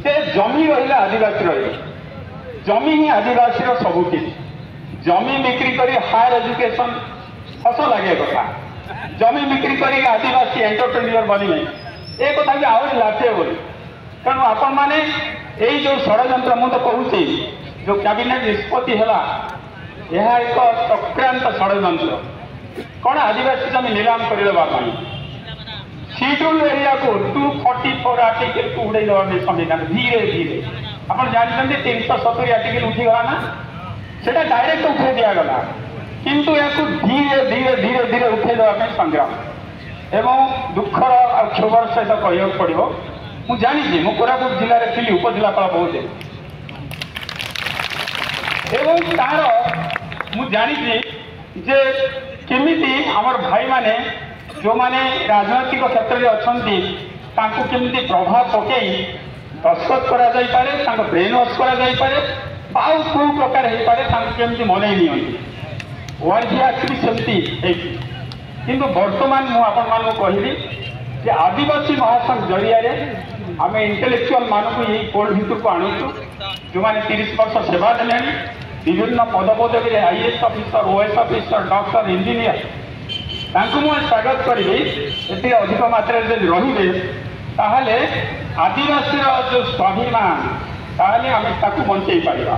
से जमी रहा आदिवासी रही जमी ही आदिवासी सबुकि जमी बिक्री कर हायर एजुकेशन हस लगे कथा जमी बिक्री कर आदिवासी एंटरप्रेन्योर बने ये कथा भी आहरी लाभे बोली तेणु आपण मैंने यही जो षड्यंत्र मुझे कहूँ जो कैबिनेट निष्पत्ति है यह एक चक्रांत षड्यंत्र कौन आदिवासी जमी नीलाम करदेवाई शेड्यूल एरिया को 244 आर्टिकल को उड़े देवा संविधान धीरे धीरे आप जानते 370 आर्टिकल उठीगला ना से डायरेक्ट उठे दिगला किंतु या धीरे धीरे धीरे धीरे उठे देवाई संग्राम एवं दुखर और क्षोभर सहित कहना पड़ो मुझे जानी मु कोरापुट जिले में थी उपजिलापाल बहुत एवं तार मुझे जानी जे केमिति आमर भाई माने जो माने राजनैतिक क्षेत्र में अच्छा केमिति प्रभाव पकई दस्तखत करा जाई पारे ब्रेन वॉश करा जाई पारे आउ कौ प्रकार हो पारे केमिति मन नि ओआरजी एक्ट भी सेमती किंतु वर्तमान मुझे कहली कि आदिवासी महासंघ जरिया आम इंटेलेक्चुअल मानक यही कोल्ड भितर को आणुचु जो मैंने 30 वर्ष सेवा देने विभिन्न पदपदवी IAS officer OAS officer doctor engineer मुझे स्वागत करी ये अधिक मात्रा रे ताहले आदिवासी जो स्वाभिमान ताहले आम बंचे पारा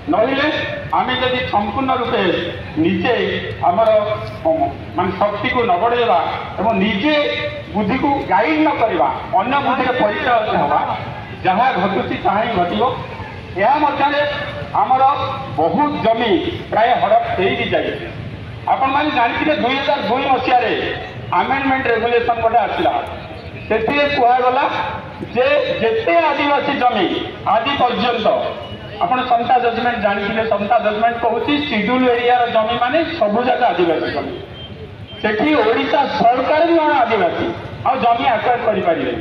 नहिले आम जब संपूर्ण रूपे निजे आमर मान शक्ति को न बढ़ेवा और निजे बुद्धि को गाइड न करवा अन्य बुद्धि परिचय हवा जहाँ घटुची ताहा ही घटो यह मध्य आमर बहुत जमी प्राय हड़प हो जाए आपण मैंने जानते 2002 मसीह आमेंडमेंट रेगुलेशन गोटे आसला से कहगला जे जेते आदिवासी जमी आदि पर्यंत आपण समता जजमेंट जानते समता जजमेंट कहूँ शेड्यूल एरिया जमी माने सबू जगह आदिवासी जमी से ओडिशा सरकार भी जन आदिवासी आ जमी आक्वायर करें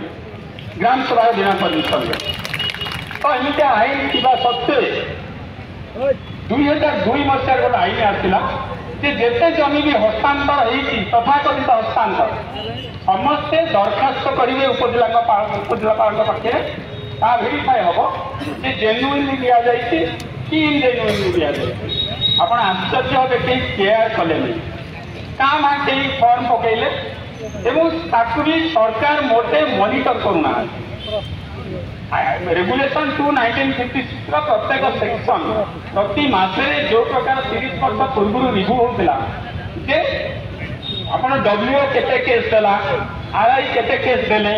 ग्राम सभा बिना परमिशन तो एमती आईन थी सत्वे 2002 मसीह गोटे आईन आसला जेते जमी भी हस्तांतर होती तथाकथित हस्तांतर समस्ते दरखास्त करेंगे उपजिलापाल पाखे ता भेरीफाए हम जे जेन्युइनली दि जाए कि इनजेन्युइनली दि जाए आप आश्चर्य हे कहीं केयर कले क्या माँ कहीं फर्म पकईले ताकू भी सरकार मोटे मॉनिटर करूना रेगुलेशन 2 1956 प्रत्येक सेक्शन प्रति मासरे जो प्रकार 30 वर्ष पूर्व रिव्यू होता जे आपण डब्ल्यूओ केते केस देला आरआई केते केस देले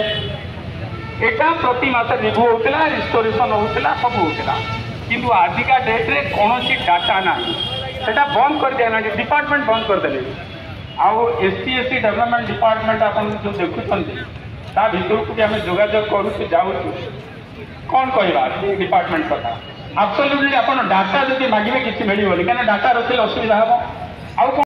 एटा प्रति मास रिव्यू होता रिस्टोरेशन होता सब होता किंतु आजिका डेट रे कौन डाटा ना सेटा बंद कर दिया डिपार्टमेंट बंद कर देले आउ एसटी एससी डेवलपमेंट डिपार्टमेंट आप जो देखुं ता भीतर को भी आम जोगाजोग करूँ जाऊँ कौन कहवा डिपार्टमेंट कथा आब्सोल्युटली आप डाटा जब मांगे किसी मिलनी कहीं डाटा रखिले असुविधा हम आउ